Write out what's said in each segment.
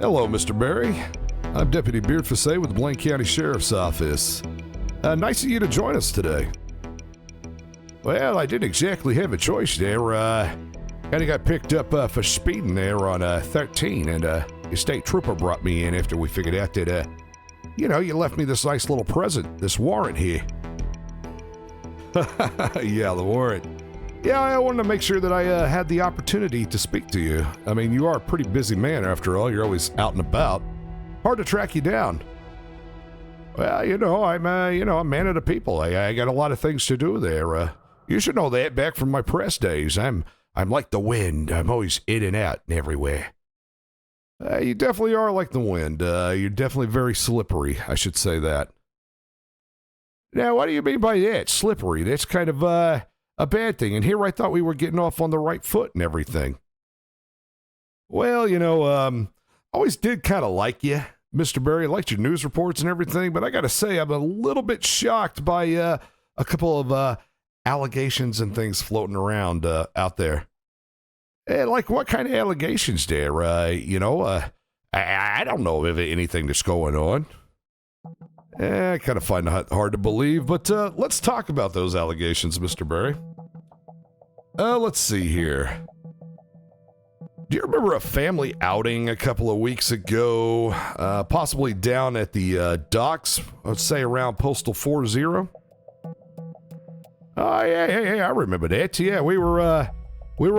Hello, Mr. Barry. I'm Deputy Beardface with the Blaine County Sheriff's Office. Nice of you to join us today. Well, I didn't exactly have a choice there. Kinda got picked up for speeding there on 13, and your state trooper brought me in after we figured out that, you left me this nice little present, this warrant here. Yeah, the warrant. Yeah, I wanted to make sure that I had the opportunity to speak to you. I mean, you are a pretty busy man after all. You're always out and about. Hard to track you down. Well, I'm a man of the people. I got a lot of things to do there. You should know that back from my press days. I'm like the wind. I'm always in and out and everywhere. You definitely are like the wind. You're definitely very slippery, I should say that. Now, what do you mean by that? Slippery? That's kind of a bad thing. And here I thought we were getting off on the right foot and everything. Well, always did kind of like you, Mr. Barry. I liked your news reports and everything, but I got to say I'm a little bit shocked by a couple of allegations and things floating around out there. Like what kind of allegations there? I don't know of anything that's going on. I kind of find it hard to believe, but let's talk about those allegations, Mr. Barry. Let's see here. Do you remember a family outing a couple of weeks ago, possibly down at the docks, let's say around Postal 40? Oh, yeah, I remember that. Yeah, we were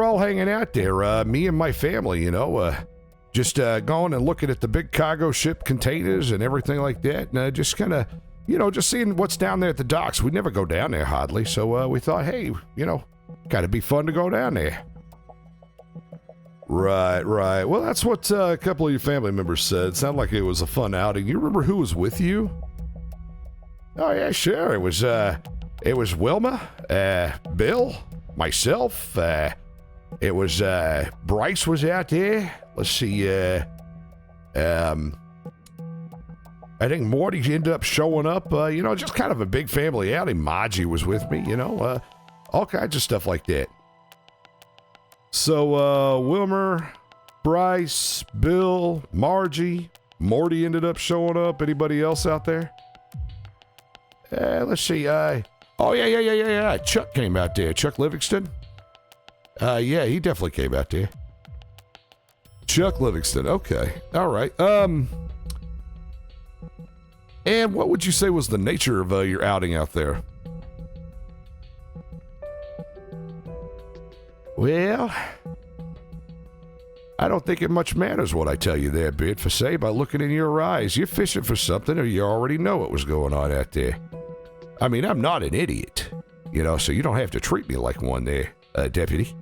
all hanging out there, me and my family, just going and looking at the big cargo ship containers and everything like that, and just kind of, just seeing what's down there at the docks. We never go down there hardly, so we thought, hey, gotta be fun to go down there. Right. Well, that's what a couple of your family members said. It sounded like it was a fun outing. You remember who was with you? Oh, yeah, sure. It was Wilma, Bill, myself, it was, Bryce was out there. Let's see, I think Morty ended up showing up, just kind of a big family outing. Margie was with me, all kinds of stuff like that. So, Wilmer, Bryce, Bill, Margie, Morty ended up showing up. Anybody else out there? Let's see, yeah. Chuck came out there. Chuck Livingston? Yeah, he definitely came out there. Chuck Livingston, okay. All right. And what would you say was the nature of your outing out there? Well, I don't think it much matters what I tell you there, Beardface. By looking in your eyes, you're fishing for something or you already know what was going on out there. I mean, I'm not an idiot, so you don't have to treat me like one there, Deputy.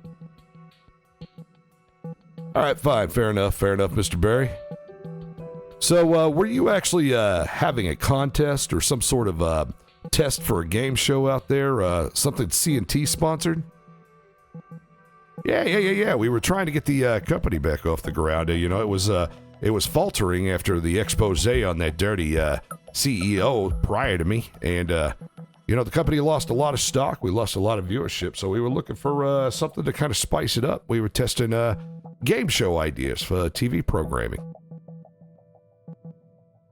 All right, fine. Fair enough, Mr. Barry. So, were you actually having a contest or some sort of test for a game show out there? Something C&T sponsored? Yeah. We were trying to get the company back off the ground. It was faltering after the expose on that dirty CEO prior to me, and the company lost a lot of stock. We lost a lot of viewership, so we were looking for something to kind of spice it up. We were testing game show ideas for TV programming.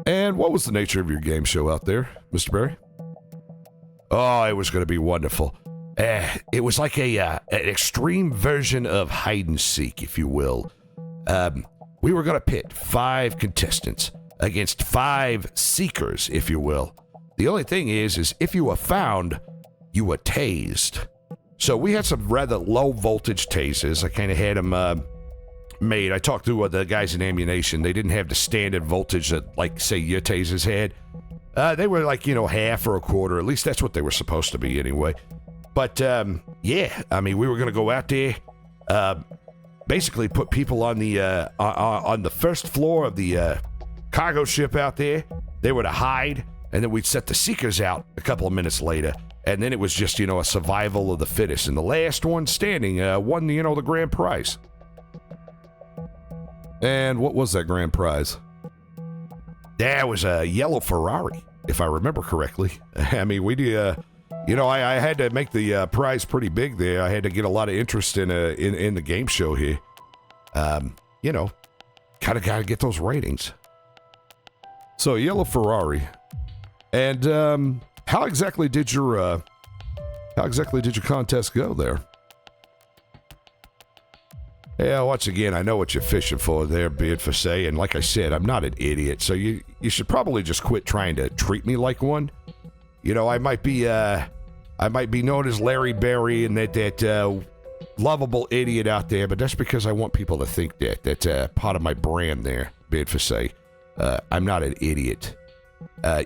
And what was the nature of your game show out there, Mr. Barry? Oh, it was going to be wonderful. It was like an extreme version of hide and seek, if you will. We were going to pit 5 contestants against 5 seekers, if you will. The only thing is if you were found, you were tased. So we had some rather low voltage tasers. I kind of had them made. I talked to the guys in ammunition. They didn't have the standard voltage that, like, say, your tasers had. They were like, half or a quarter. At least that's what they were supposed to be anyway. But, yeah, I mean, we were going to go out there, basically put people on the first floor of the cargo ship out there. They were to hide, and then we'd set the seekers out a couple of minutes later. And then it was just, a survival of the fittest. And the last one standing won, the grand prize. And what was that grand prize? That was a yellow Ferrari, if I remember correctly. I mean, we did, I had to make the prize pretty big there. I had to get a lot of interest in the game show here. Kind kind of got to get those ratings. So, yellow Ferrari. And how exactly did your contest go there? Yeah, once again, I know what you're fishing for there, Beardface, and like I said, I'm not an idiot, so you should probably just quit trying to treat me like one. You know, I might be known as Larry Berry and that lovable idiot out there, but that's because I want people to think that. That's part of my brand there, Beardface. I'm not an idiot.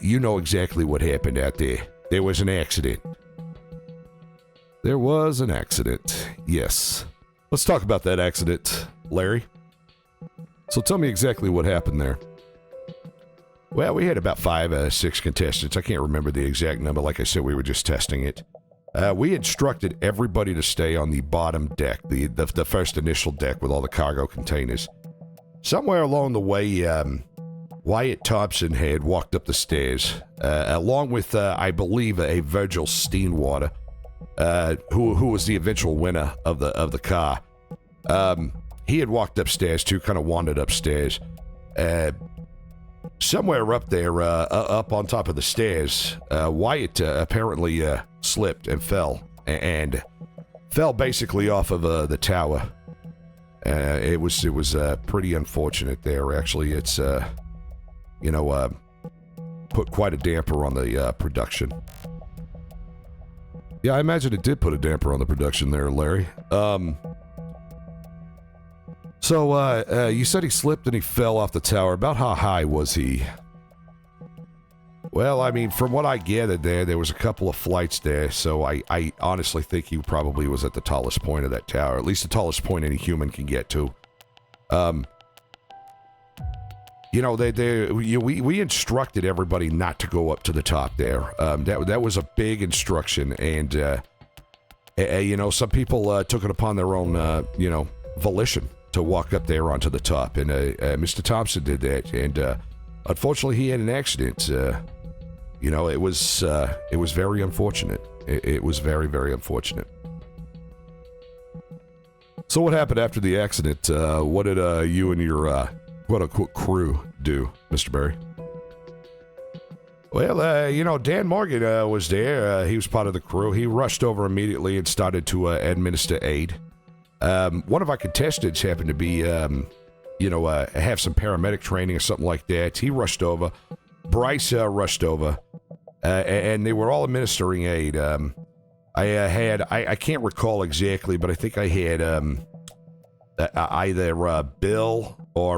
You know exactly what happened out there. There was an accident. There was an accident, yes. Let's talk about that accident, Larry. So tell me exactly what happened there. Well, we had about 5, 6 contestants. I can't remember the exact number. Like I said, we were just testing it. We instructed everybody to stay on the bottom deck, the first initial deck with all the cargo containers. Somewhere along the way, Wyatt Thompson had walked up the stairs, along with, I believe, a Virgil Steenwater, who was the eventual winner of the car. He had walked upstairs too, kind of wandered upstairs. Somewhere up there, up on top of the stairs, Wyatt apparently slipped and fell, and fell basically off of the tower. It was pretty unfortunate there. Actually, it's put quite a damper on the production. Yeah, I imagine it did put a damper on the production there, Larry. So, you said he slipped and he fell off the tower. About how high was he? Well, I mean, from what I gathered there was a couple of flights there, so I honestly think he probably was at the tallest point of that tower. At least the tallest point any human can get to. You know, we instructed everybody not to go up to the top there. That was a big instruction, and, you know, some people took it upon their own, volition to walk up there onto the top, and Mr. Thompson did that, and unfortunately he had an accident. You know, it was very unfortunate. It was very, very unfortunate. So what happened after the accident? What did you and your quote-unquote crew do, Mr. Berry? Well, you know, Dan Morgan was there. He was part of the crew. He rushed over immediately and started to administer aid. One of our contestants happened to be, have some paramedic training or something like that. He rushed over. Bryce rushed over. And they were all administering aid. I can't recall exactly, but I think I had either Bill or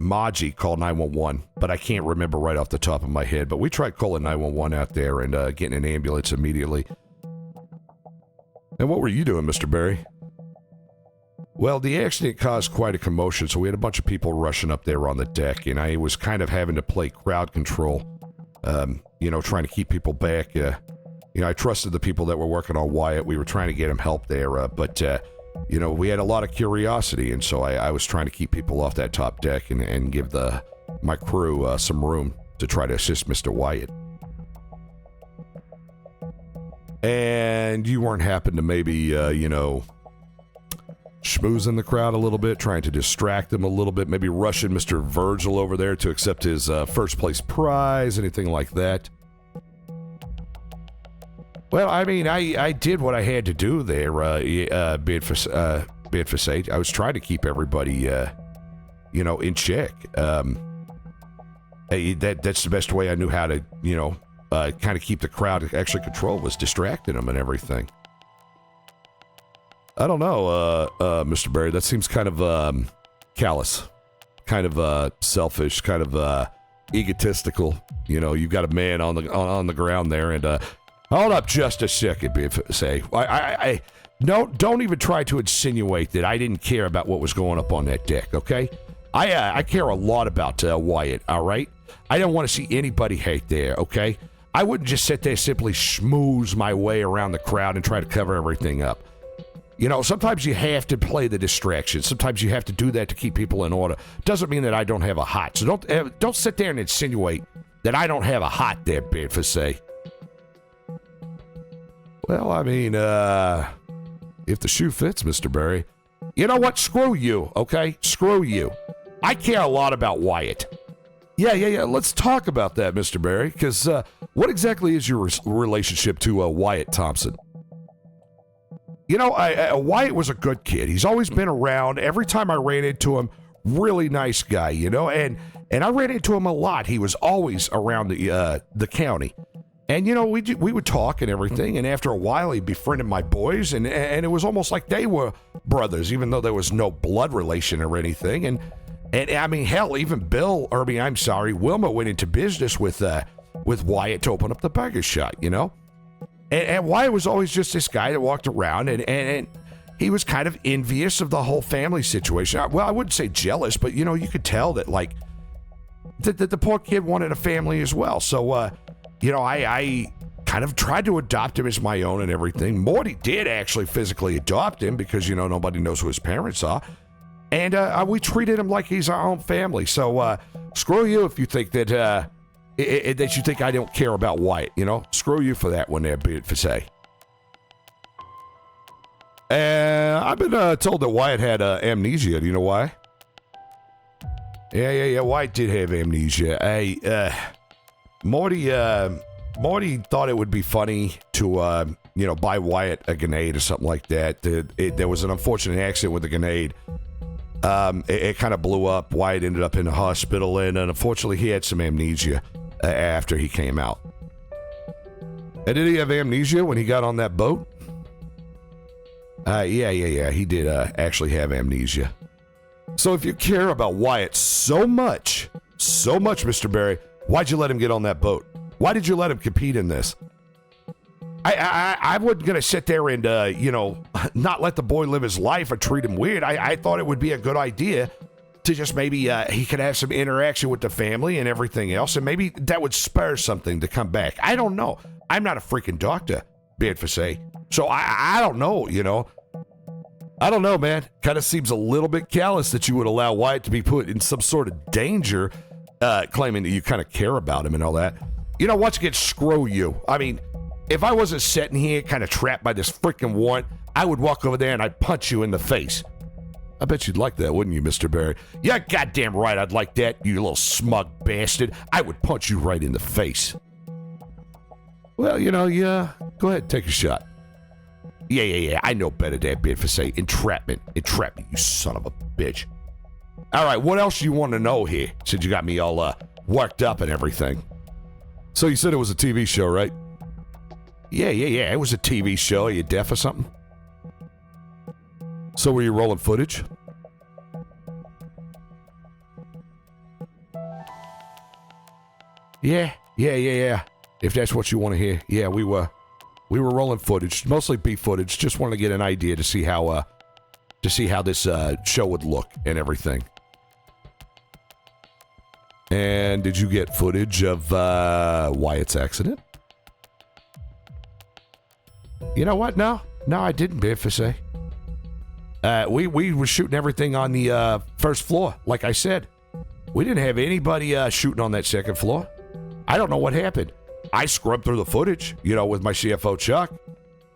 Maji call 911, but I can't remember right off the top of my head. But we tried calling 911 out there and getting an ambulance immediately. And what were you doing, Mr. Berry? Well, the accident caused quite a commotion, so we had a bunch of people rushing up there on the deck, and I was kind of having to play crowd control, trying to keep people back. I trusted the people that were working on Wyatt. We were trying to get him help there, but we had a lot of curiosity, and so I was trying to keep people off that top deck and give my crew some room to try to assist Mr. Wyatt. And you weren't happen to maybe, schmoozing the crowd a little bit, trying to distract them a little bit, maybe rushing Mr. Virgil over there to accept his first place prize, anything like that? Well, I mean, I did what I had to do there, Beardface. I was trying to keep everybody, in check. That's the best way I knew how to, kind of keep the crowd actually controlled, was distracting them and everything. I don't know, Mr. Berry. That seems kind of callous, kind of selfish, kind of egotistical. You've got a man on the ground there, and hold up just a second, Beardface. Don't even try to insinuate that I didn't care about what was going up on that deck. Okay, I care a lot about Wyatt. All right, I don't want to see anybody hate there. Okay, I wouldn't just sit there simply schmooze my way around the crowd and try to cover everything up. Sometimes you have to play the distraction. Sometimes you have to do that to keep people in order. Doesn't mean that I don't have a hot. So don't sit there and insinuate that I don't have a hot there, Beardface. Well, I mean, if the shoe fits, Mr. Berry, You know what? Screw you, okay? Screw you. I care a lot about Wyatt. Yeah. Let's talk about that, Mr. Barry, because what exactly is your relationship to Wyatt Thompson? You know, Wyatt was a good kid. He's always been around. Every time I ran into him, really nice guy, you know, and I ran into him a lot. He was always around the county. And, you know, we would talk and everything, and after a while, he befriended my boys, and it was almost like they were brothers, even though there was no blood relation or anything. And I mean, hell, even Wilma went into business with Wyatt to open up the burger shop, you know? And Wyatt was always just this guy that walked around, and he was kind of envious of the whole family situation. Well, I wouldn't say jealous, but, you know, you could tell that, like, that the poor kid wanted a family as well. So, you know, I kind of tried to adopt him as my own and everything. Morty did actually physically adopt him because, you know, nobody knows who his parents are. And we treated him like he's our own family. So screw you if you think that that you think I don't care about Wyatt, you know? Screw you for that one there, Beardface. I've been told that Wyatt had amnesia. Do you know why? Yeah. Wyatt did have amnesia. Morty thought it would be funny to, you know, buy Wyatt a grenade or something like that. There was an unfortunate accident with the grenade. It kind of blew up. Wyatt ended up in the hospital, and unfortunately, he had some amnesia after he came out. And did he have amnesia when he got on that boat? Yeah. He did actually have amnesia. So if you care about Wyatt so much, Mr. Barry, why'd you let him get on that boat? Why did you let him compete in this? I wasn't going to sit there and, you know, not let the boy live his life or treat him weird. I thought it would be a good idea to just maybe he could have some interaction with the family and everything else, and maybe that would spur something to come back. I don't know. I'm not a freaking doctor, Beardface. So I don't know, you know. I don't know, man. Kind of seems a little bit callous that you would allow Wyatt to be put in some sort of danger, claiming that you kind of care about him and all that. You know, once again, screw you. I mean, if I wasn't sitting here kind of trapped by this freaking warrant, I would walk over there and I'd punch you in the face. I bet you'd like that, wouldn't you, Mr. Barry? Yeah, goddamn right I'd like that, you little smug bastard. I would punch you right in the face. Well, you know, yeah, go ahead, take a shot. Yeah, I know better than Beardface. Entrapment, you son of a bitch. All right, what else do you want to know here, since you got me all worked up and everything? So you said it was a TV show, right? Yeah, it was a TV show. Are you deaf or something? So were you rolling footage? Yeah. If that's what you want to hear. Yeah, we were rolling footage, mostly beef footage. Just wanted to get an idea to see how this show would look and everything. And did you get footage of Wyatt's accident? You know what? No, I didn't, Beardface. We were shooting everything on the first floor, like I said. We didn't have anybody shooting on that second floor. I don't know what happened. I scrubbed through the footage, you know, with my CFO Chuck,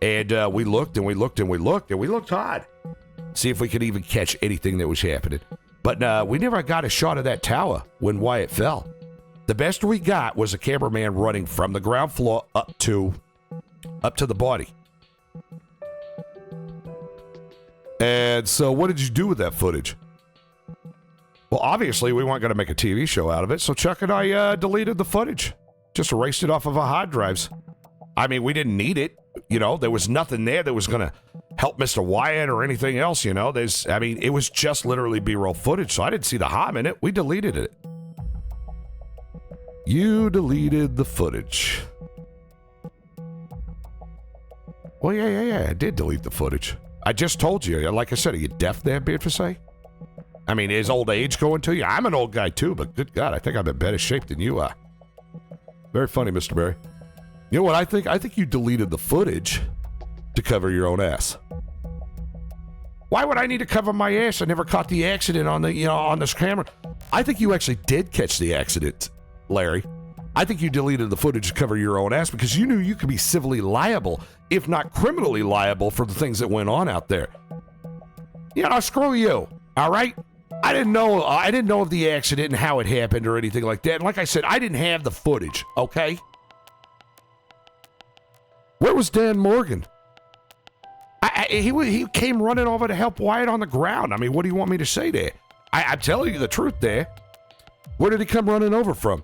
and we looked hard. See if we could even catch anything that was happening. But we never got a shot of that tower when Wyatt fell. The best we got was a cameraman running from the ground floor up to the body. And so what did you do with that footage? Well, obviously, we weren't going to make a TV show out of it, so Chuck and I deleted the footage. Just erased it off of our hard drives. I mean, we didn't need it. You know, there was nothing there that was going to help Mr. Wyatt or anything else, you know. It was just literally B-roll footage, so I didn't see the harm in it. We deleted it. You deleted the footage. Well, yeah, I did delete the footage. I just told you. Like I said, are you deaf there, Beardface? I mean, is old age going to you? I'm an old guy, too, but good God, I think I'm in better shape than you are. Very funny, Mr. Barry. You know what I think? I think you deleted the footage to cover your own ass. Why would I need to cover my ass? I never caught the accident on this camera. I think you actually did catch the accident, Larry. I think you deleted the footage to cover your own ass because you knew you could be civilly liable, if not criminally liable, for the things that went on out there. screw you, all right? I didn't know of the accident and how it happened or anything like that. And like I said, I didn't have the footage, okay? Where was Dan Morgan? He came running over to help Wyatt on the ground. I mean, what do you want me to say there? I'm telling you the truth there. Where did he come running over from?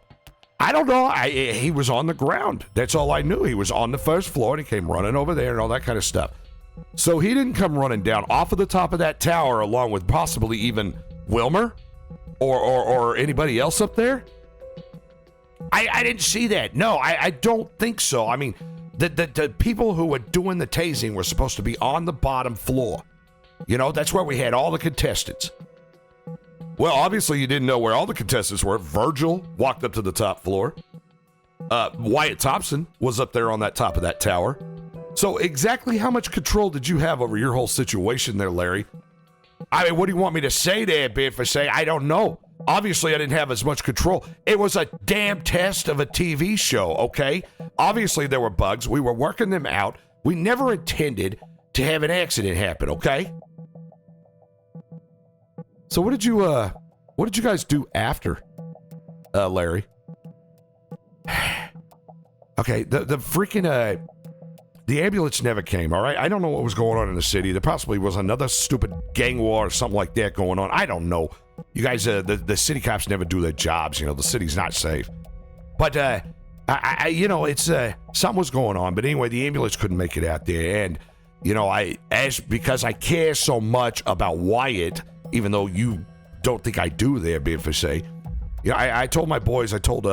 I don't know. He was on the ground. That's all I knew. He was on the first floor, and he came running over there and all that kind of stuff. So he didn't come running down off of the top of that tower along with possibly even Wilmer or anybody else up there? I didn't see that. No, I don't think so. I mean, the people who were doing the tasing were supposed to be on the bottom floor. That's where we had all the contestants. Well, obviously you didn't know where all the contestants were. Virgil walked up to the top floor. Wyatt Thompson was up there on that top of that tower. So exactly how much control did you have over your whole situation there, Larry? I mean, what do you want me to say there, Beardface? I don't know. Obviously, I didn't have as much control. It was a damn test of a TV show, okay? Obviously, there were bugs. We were working them out. We never intended to have an accident happen, okay? So what did you guys do after, Larry? Okay, the freaking, the ambulance never came, all right? I don't know what was going on in the city. There possibly was another stupid gang war or something like that going on. I don't know. You guys, the city cops never do their jobs. The city's not safe. But, it's, something was going on. But anyway, the ambulance couldn't make it out there. And, because I care so much about Wyatt, even though you don't think I do there, Beardface, I told my boys, I told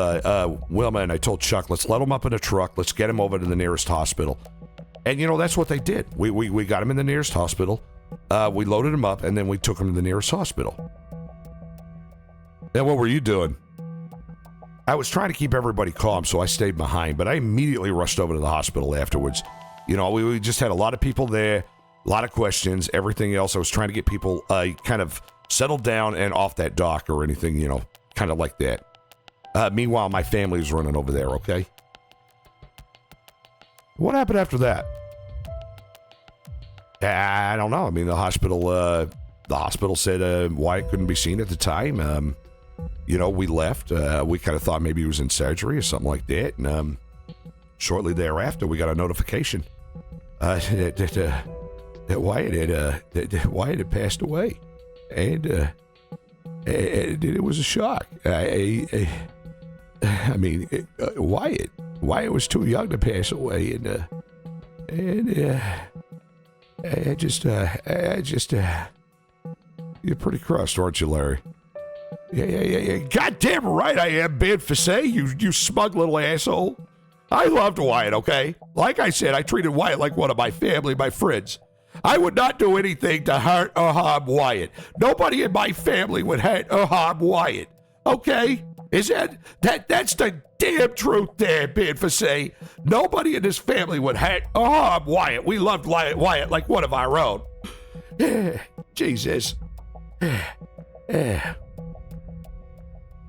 Wilma and I told Chuck, let's let him up in a truck. Let's get him over to the nearest hospital. And, that's what they did. We got him in the nearest hospital. We loaded him up, and then we took him to the nearest hospital. And what were you doing? I was trying to keep everybody calm, so I stayed behind, but I immediately rushed over to the hospital afterwards. We just had a lot of people there, a lot of questions, everything else. I was trying to get people kind of settled down and off that dock or anything, kind of like that. Meanwhile, my family was running over there, okay? What happened after that? I don't know. I mean, the hospital said Wyatt couldn't be seen at the time. We left. We kind of thought maybe he was in surgery or something like that. And shortly thereafter, we got a notification that Wyatt had passed away. And it was a shock. Wyatt was too young to pass away, you're pretty crushed, aren't you, Larry? Yeah. Goddamn right I am, Beardface, you smug little asshole. I loved Wyatt, okay? Like I said, I treated Wyatt like one of my family, my friends. I would not do anything to hurt or harm Wyatt. Nobody in my family would hurt or harm Wyatt. Okay? That's the damn truth there, Beardface. Nobody in this family would hurt or harm Wyatt. We loved Wyatt like one of our own. Jesus.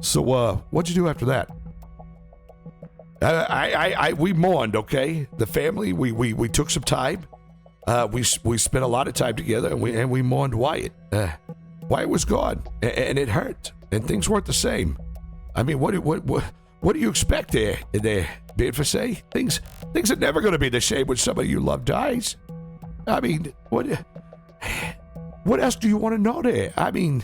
So, what'd you do after that? We mourned, okay? The family, we took some time. We spent a lot of time together, and we mourned Wyatt. Wyatt was gone, and it hurt, and things weren't the same. I mean, what do you expect there, Beardface? Things are never going to be the same when somebody you love dies. I mean, what else do you want to know there? I mean,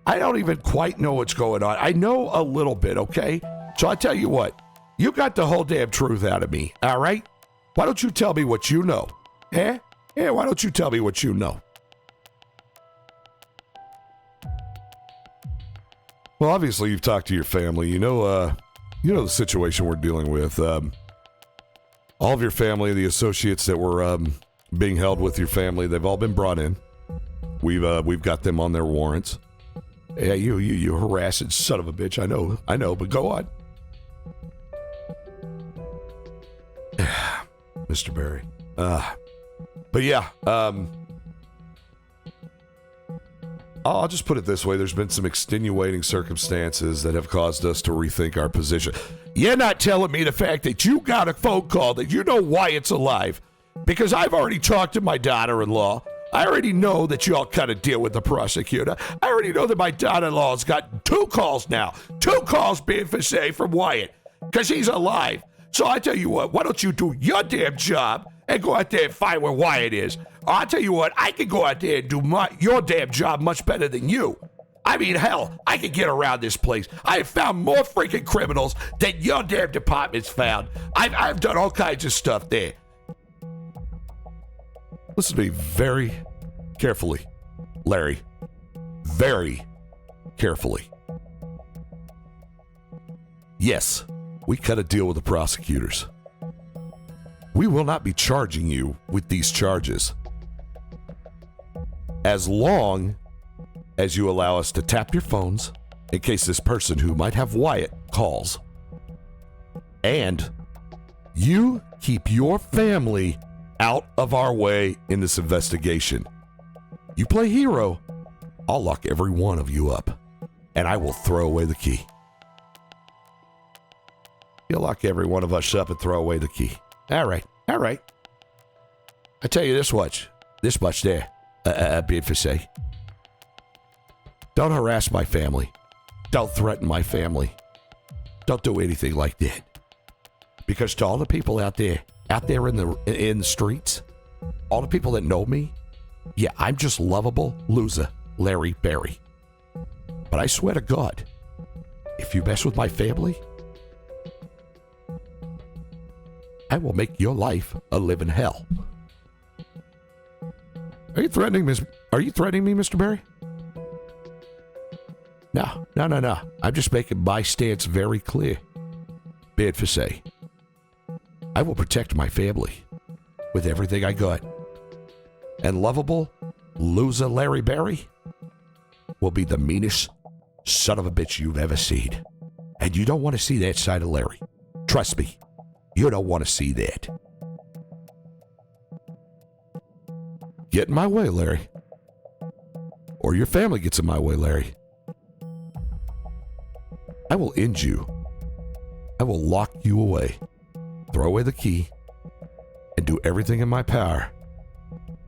I don't even quite know what's going on. I know a little bit, okay? So I tell you what, you got the whole damn truth out of me, all right? Why don't you tell me what you know? Yeah, why don't you tell me what you know? Well, obviously you've talked to your family. You know the situation we're dealing with. All of your family, the associates that were being held with your family, they've all been brought in. We've got them on their warrants. Yeah, you harassing son of a bitch. I know, but go on. Mr. Barry. But yeah, I'll just put it this way. There's been some extenuating circumstances that have caused us to rethink our position. You're not telling me the fact that you got a phone call that you know Wyatt's alive, because I've already talked to my daughter-in-law. I already know that you all kind of deal with the prosecutor. I already know that my daughter-in-law's got 2 calls now. 2 calls being facade from Wyatt, because he's alive. So I tell you what, why don't you do your damn job and go out there and find where Wyatt is? Or I'll tell you what, I can go out there and do your damn job much better than you. I mean, hell, I can get around this place. I have found more freaking criminals than your damn department's found. I've done all kinds of stuff there. Listen to me very carefully, Larry. Very carefully. Yes, we cut a deal with the prosecutors. We will not be charging you with these charges as long as you allow us to tap your phones in case this person who might have Wyatt calls. And you keep your family out of our way in this investigation. You play hero, I'll lock every one of you up, and I will throw away the key. You'll lock every one of us up and throw away the key. All right. I tell you this much there, Beardface. Don't harass my family. Don't threaten my family. Don't do anything like that. Because to all the people out there in the streets, all the people that know me, yeah, I'm just lovable loser, Larry Barry. But I swear to God, if you mess with my family, I will make your life a living hell. Are you threatening me, Mr. Barry? No. I'm just making my stance very clear. Beardface, I will protect my family with everything I got. And lovable loser Larry Barry will be the meanest son of a bitch you've ever seen. And you don't want to see that side of Larry. Trust me, you don't want to see that. Get in my way, Larry. Or your family gets in my way, Larry. I will end you. I will lock you away, throw away the key, and do everything in my power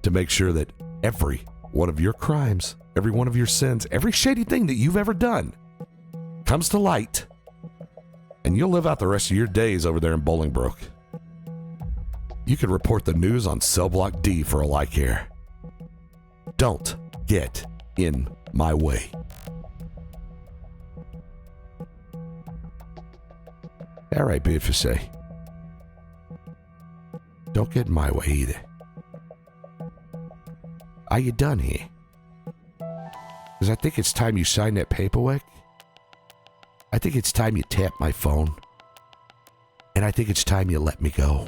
to make sure that every one of your crimes, every one of your sins, every shady thing that you've ever done comes to light, and you'll live out the rest of your days over there in Bolingbroke. You can report the news on Cell Block D for all I care. Don't get in my way. All right, Beardface. Don't get in my way either. Are you done here? Because I think it's time you sign that paperwork. I think it's time you tap my phone. And I think it's time you let me go.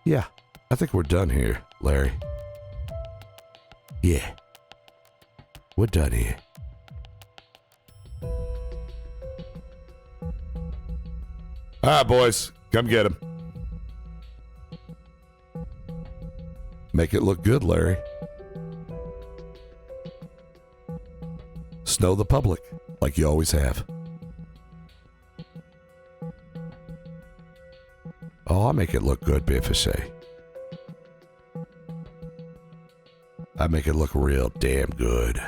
Yeah, I think we're done here, Larry. Yeah, we're done here. All right, boys, come get him. Make it look good, Larry. Snow the public, like you always have. Oh, I make it look good, Beardface. I make it look real damn good.